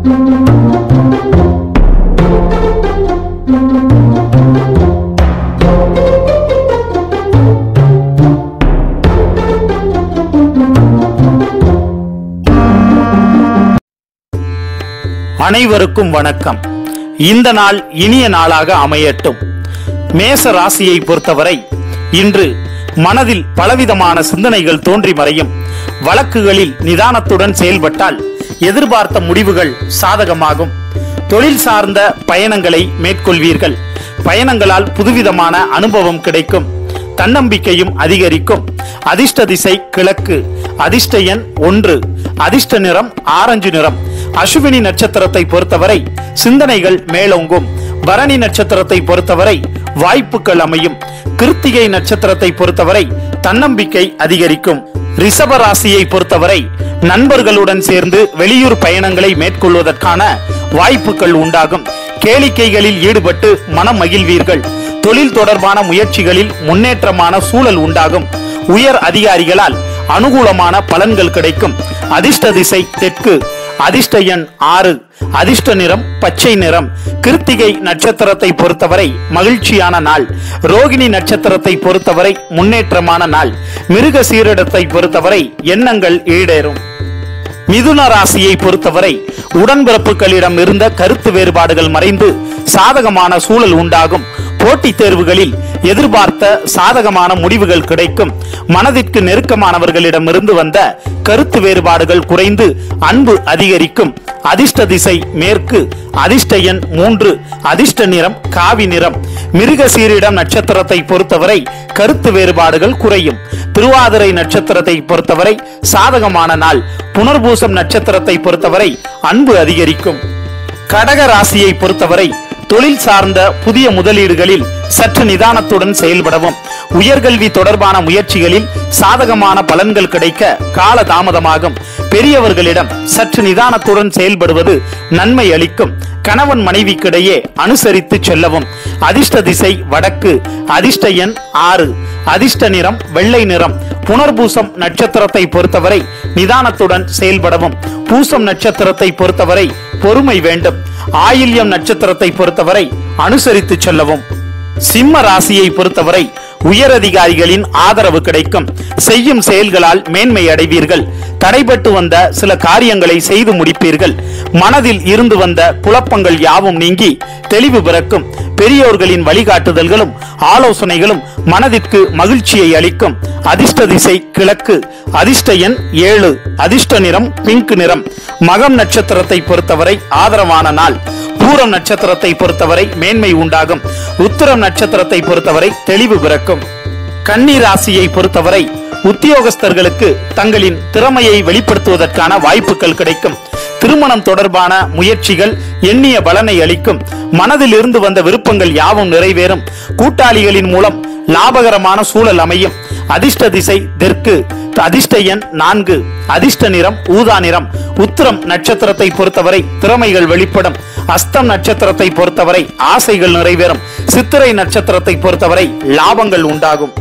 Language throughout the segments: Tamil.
அனைவருக்கும் வணக்கம். இந்த நாள் இனிய நாளாக அமையட்டும். மேச ராசியை பொறுத்தவரை இன்று மனதில் பலவிதமான சிந்தனைகள் தோன்றி மறையும். வழக்குகளில் நிதானத்துடன் செயல்பட்டால் எதிர்பார்த்த முடிவுகள் சாதகமாகும். தொழில் சார்ந்த பயணங்களை மேற்கொள்வீர்கள். பயணங்களால் புதுவிதமான அனுபவம் கிடைக்கும். தன்னம்பிக்கையும் அதிகரிக்கும். அதிர்ஷ்ட திசை கிழக்கு. அதிர்ஷ்ட எண் 1. அதிர்ஷ்ட நிறம் ஆரஞ்சு நிறம். அசுவினி நட்சத்திரத்தை பொறுத்தவரை சிந்தனைகள் மேலோங்கும். பரணி நட்சத்திரத்தை பொறுத்தவரை வாய்ப்புகள் அமையும். கிருத்திகை நட்சத்திரத்தை பொறுத்தவரை தன்னம்பிக்கை அதிகரிக்கும். ரிஷப ராசியை பொறுத்தவரை நண்பர்களுடன் சேர்ந்து வெளியூர் பயணங்களை மேற்கொள்வதற்கான வாய்ப்புகள் உண்டாகும். கேளிக்கைகளில் ஈடுபட்டு மனம் மகிழ்வீர்கள். தொழில் தொடர்பான முயற்சிகளில் முன்னேற்றமான சூழல் உண்டாகும். உயர் அதிகாரிகளால் அனுகூலமான பலன்கள் கிடைக்கும். அதிர்ஷ்ட திசை தெற்கு. அதிர்ஷ்ட எண் 6. அதிர்ஷ்ட நிறம் பச்சை நிறம். கிருத்திகை நட்சத்திரத்தை பொறுத்தவரை மகிழ்ச்சியான நாள். ரோகிணி நட்சத்திரத்தை பொறுத்தவரை முன்னேற்றமான நாள். மிருக சீரிடத்தை பொறுத்தவரை எண்ணங்கள் ஈடேறும். மிதுன ராசியை பொறுத்தவரை உடன்பிறப்புகளிடம் இருந்த கருத்து வேறுபாடுகள் மறைந்து சாதகமான சூழல் உண்டாகும். போட்டித் தேர்வுகளில் எதிர்பார்த்த சாதகமான முடிவுகள் கிடைக்கும். மனதிற்கு நெருக்கமானவர்களிடமிருந்து வந்த கருத்து வேறுபாடுகள் குறைந்து அன்பு அதிகரிக்கும். அதிர்ஷ்ட திசை மேற்கு. அதிர்ஷ்ட எண் 3. அதிர்ஷ்ட நிறம் காவி நிறம். மிருக சீரிடம் நட்சத்திரத்தை பொறுத்தவரை கருத்து வேறுபாடுகள் குறையும். திருவாதிரை நட்சத்திரத்தை பொறுத்தவரை சாதகமான நாள். புனர்பூசம் நட்சத்திரத்தை பொறுத்தவரை அன்பு அதிகரிக்கும். கடக ராசியை பொறுத்தவரை தொழில் சார்ந்த புதிய முதலீடுகளில் சற்று நிதானத்துடன் செயல்படவும். உயர்கல்வி தொடர்பான முயற்சிகளில் சாதகமான பலன்கள் கிடைக்க கால தாமதமாகும். பெரியவர்களிடம் சற்று நிதானத்துடன் செயல்படுவது நன்மை அளிக்கும். கணவன் மனைவிக்கிடையே அனுசரித்து செல்லவும். அதிர்ஷ்ட திசை வடக்கு. அதிர்ஷ்ட எண் 6. அதிர்ஷ்ட நிறம் வெள்ளை நிறம். புனர்பூசம் நட்சத்திரத்தை பொறுத்தவரை நிதானத்துடன் செயல்படவும். பூசம் நட்சத்திரத்தை பொறுத்தவரை பொறுமை வேண்டும். ஆயில்யம் நட்சத்திரத்தை பொறுத்தவரை அனுசரித்து செல்லவும். சிம்ம ராசியை பொறுத்தவரை உயரதிகாரிகளின் ஆதரவு கிடைக்கும். செய்யும் செயல்களால் மேன்மை அடைவீர்கள். தடைபட்டு வந்த சில காரியங்களை செய்து முடிப்பீர்கள். மனதில் இருந்து வந்த குழப்பங்கள் யாவும் நீங்கி தெளிவு பிறக்கும். பெரியோர்களின் வழிகாட்டுதல்களும் ஆலோசனைகளும் மனதிற்கு மகிழ்ச்சியை அளிக்கும். அதிர்ஷ்ட திசை கிழக்கு. அதிர்ஷ்ட எண் 7. அதிர்ஷ்ட நிறம் பிங்க் நிறம். மகம் நட்சத்திரத்தை பொறுத்தவரை ஆதரவான நாள். பூரம் நட்சத்திரத்தை பொறுத்தவரை மேன்மை உண்டாகும். உத்திரம் நட்சத்திரத்தை பொறுத்தவரை தெளிவு பிறக்கும். கன்னி ராசியை பொறுத்தவரை உத்தியோகஸ்தர்களுக்கு தங்களின் திறமையை வெளிப்படுத்துவதற்கான வாய்ப்புகள் கிடைக்கும். திருமணம் தொடர்பான முயற்சிகள் எண்ணிய பலனை அளிக்கும். மனதில் இருந்து வந்த விருப்பங்கள் யாவும் நிறைவேறும். கூட்டாளிகளின் மூலம் லாபகரமான சூழல் அமையும். அதிர்ஷ்ட திசை தெற்கு. அதிர்ஷ்ட எண் 4. அதிர்ஷ்ட நிறம் ஊதா நிறம். உத்திரம் நட்சத்திரத்தை பொறுத்தவரை திறமைகள் வெளிப்படும். அஸ்தம் நட்சத்திரத்தை பொறுத்தவரை ஆசைகள் நிறைவேறும். சித்திரை நட்சத்திரத்தை பொறுத்தவரை லாபங்கள் உண்டாகும்.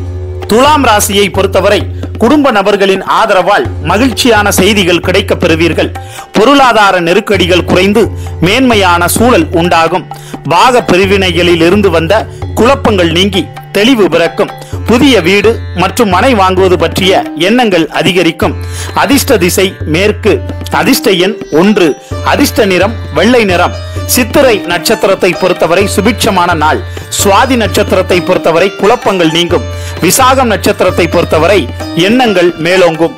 துலாம் ராசியை பொறுத்தவரை குடும்ப நபர்களின் ஆதரவால் மகிழ்ச்சியான செய்திகள் கிடைக்க பெறுவீர்கள். பொருளாதார நெருக்கடிகள் குறைந்து மேன்மையான சூழல் உண்டாகும். பாக பிரிவினைகளில் இருந்து வந்த குழப்பங்கள் நீங்கி தெளிவு பிறக்கும். புதிய வீடு மற்றும் மனை வாங்குவது பற்றிய எண்ணங்கள் அதிகரிக்கும். அதிர்ஷ்ட திசை மேற்கு. அதிர்ஷ்ட எண் 1. அதிர்ஷ்ட நிறம் வெள்ளை நிறம். சித்திரை நட்சத்திரத்தை பொறுத்தவரை சுபிட்சமான நாள். சுவாதி நட்சத்திரத்தை பொறுத்தவரை குழப்பங்கள் நீங்கும். விசாகம் நட்சத்திரத்தை பொறுத்தவரை எண்ணங்கள் மேலோங்கும்.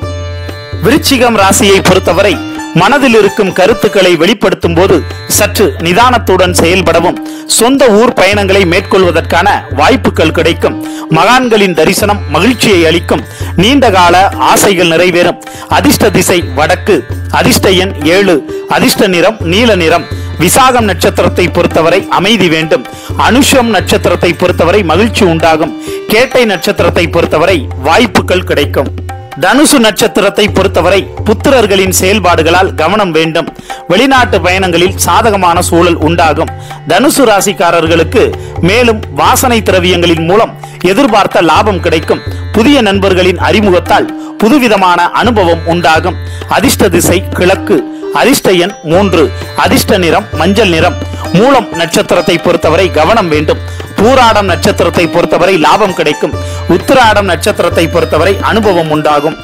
விருச்சிகம் ராசியை பொறுத்தவரை மனதில் இருக்கும் கருத்துக்களை வெளிப்படுத்தும் போது சற்று நிதானத்துடன் செயல்படவும். சொந்த ஊர் பயணங்களை மேற்கொள்வதற்கான வாய்ப்புகள் கிடைக்கும். மகான்களின் தரிசனம் மகிழ்ச்சியை அளிக்கும். நீண்டகால ஆசைகள் நிறைவேறும். அதிர்ஷ்ட திசை வடக்கு. அதிர்ஷ்ட எண் 7. அதிர்ஷ்ட நிறம் நீல நிறம். விசாகம் நட்சத்திரத்தை பொறுத்தவரை அமைதி வேண்டும். அனுஷம் நட்சத்திரத்தை பொறுத்தவரை மகிழ்ச்சி உண்டாகும். கேட்டை நட்சத்திரத்தை பொறுத்தவரை வாய்ப்புகள் கிடைக்கும். தனுசு நட்சத்திரத்தை பொறுத்தவரை புத்திரர்களின் செயல்பாடுகளால் கவனம் வேண்டும். வெளிநாட்டு பயணங்களில் சாதகமான சூழல் உண்டாகும். தனுசு ராசிக்காரர்களுக்கு மேலும் வாசனை திரவியங்களின் மூலம் எதிர்பார்த்த லாபம் கிடைக்கும். புதிய நண்பர்களின் அறிமுகத்தால் புதுவிதமான அனுபவம் உண்டாகும். அதிர்ஷ்ட திசை கிழக்கு. அதிர்ஷ்ட எண் 3, அதிர்ஷ்ட நிறம் மஞ்சள் நிறம். மூலம் நட்சத்திரத்தை பொறுத்தவரை கவனம் வேண்டும். பூராடம் நட்சத்திரத்தை பொறுத்தவரை லாபம் கிடைக்கும். உத்திராடம் நட்சத்திரத்தை பொறுத்தவரை அனுபவம் உண்டாகும்.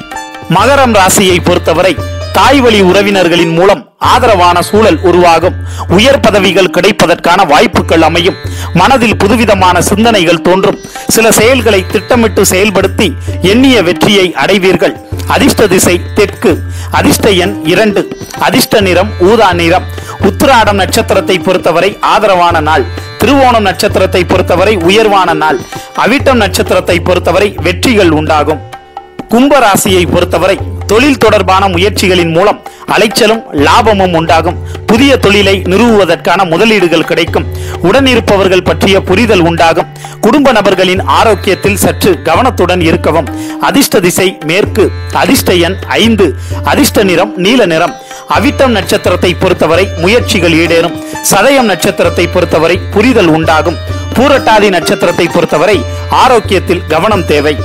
மகரம் ராசியை பொறுத்தவரை தாய் வழி உறவினர்களின் மூலம் ஆதரவான சூழல் உருவாகும். உயர் பதவிகள் கிடைப்பதற்கான வாய்ப்புகள் அமையும். மனதில் புதுவிதமான சிந்தனைகள் தோன்றும். சில செயல்களை திட்டமிட்டு செயல்படுத்தி எண்ணிய வெற்றியை அடைவீர்கள். அதிர்ஷ்ட திசை தெற்கு. அதிர்ஷ்ட எண் 2, அதிர்ஷ்ட நிறம் ஊதா நிறம். உத்திராடம் நட்சத்திரத்தை பொறுத்தவரை ஆதரவான நாள். திருவோணம் நட்சத்திரத்தை பொறுத்தவரை உயர்வான நாள். அவிட்டம் நட்சத்திரத்தை பொறுத்தவரை வெற்றிகள் உண்டாகும். கும்ப ராசியை பொறுத்தவரை தொழில் தொடர்பான முயற்சிகளின் மூலம் அலைச்சலும் லாபமும் உண்டாகும். புதிய தொழிலை நிறுவுவதற்கான முதலீடுகள் கிடைக்கும். உடனிருப்பவர்கள் பற்றிய புரிதல் உண்டாகும். குடும்ப நபர்களின் ஆரோக்கியத்தில் சற்று கவனத்துடன் இருக்கவும். அதிர்ஷ்ட திசை மேற்கு. அதிர்ஷ்ட எண் 5, அதிர்ஷ்ட நிறம் நீல நிறம். அவிட்டம் நட்சத்திரத்தை பொறுத்தவரை முயற்சிகள் ஈடேறும். சதயம் நட்சத்திரத்தை பொறுத்தவரை புரிதல் உண்டாகும். பூரட்டாதி நட்சத்திரத்தை பொறுத்தவரை ஆரோக்கியத்தில் கவனம் தேவை.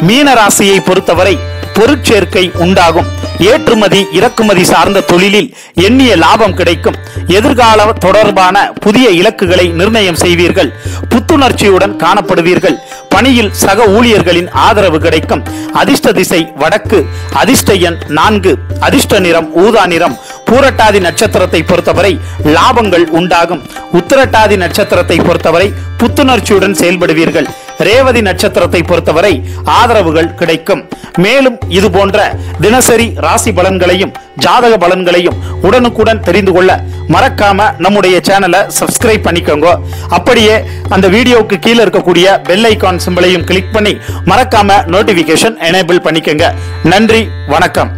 மீன ராசியை பொறுத்தவரை பொருட்சேர்க்கை உண்டாகும். ஏற்றுமதி இறக்குமதி சார்ந்த தொழிலில் எண்ணிய லாபம் கிடைக்கும். எதிர்கால தொடர்பான புதிய இலக்குகளை நிர்ணயம் செய்வீர்கள். புத்துணர்ச்சியுடன் காணப்படுவீர்கள். பணியில் சக ஊழியர்களின் ஆதரவு கிடைக்கும். அதிர்ஷ்ட திசை வடக்கு. அதிர்ஷ்ட எண் 4, அதிர்ஷ்ட நிறம் ஊதா நிறம். பூரட்டாதி நட்சத்திரத்தை பொறுத்தவரை லாபங்கள் உண்டாகும். உத்திரட்டாதி நட்சத்திரத்தை பொறுத்தவரை புத்துணர்ச்சியுடன் செயல்படுவீர்கள். ரேவதி நட்சத்திரத்தை பொறுத்தவரை ஆதரவுகள் கிடைக்கும். மேலும் இது போன்ற தினசரி ராசி பலன்களையும் ஜாதக பலன்களையும் உடனுக்குடன் தெரிந்து கொள்ள மறக்காம நம்முடைய சேனலை சப்ஸ்கிரைப் பண்ணிக்கோங்க. அப்படியே அந்த வீடியோவுக்கு கீழே இருக்கக்கூடிய பெல் ஐகான் சிம்பலையும் கிளிக் பண்ணி மறக்காம நோட்டிபிகேஷன் எனேபிள் பண்ணிக்கோங்க. நன்றி, வணக்கம்.